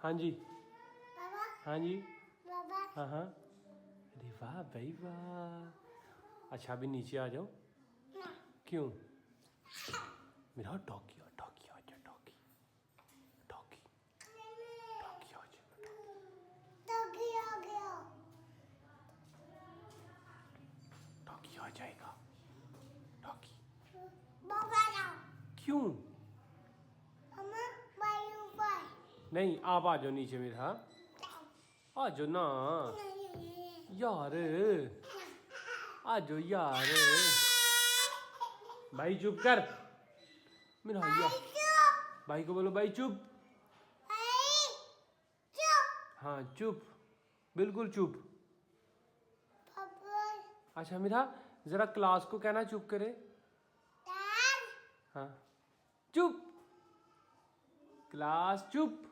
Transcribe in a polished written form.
हाँ जी पापा हाँ जी पापा हाँ हाँ। अरे वाह भाई वाह। अच्छा अभी नीचे आ जाओ। ना क्यों? मेरा डॉगी डॉगी आ जा डॉगी डॉगी डॉगी आ जा बेटा। तो क्या गया डॉगी आ जाएगा डॉगी। पापा जाओ क्यों? मम्मा भाई ऊपर नहीं आप आ जाओ नीचे मेरा। आ जाओ ना यार। आ जाओ यार। भाई चुप कर। मेरा भैया भाई को बोलो भाई चुप। हाँ चुप बिल्कुल चुप। पापा अच्छा मेरा जरा क्लास को कहना चुप करे। डैड हाँ चुप क्लास चुप।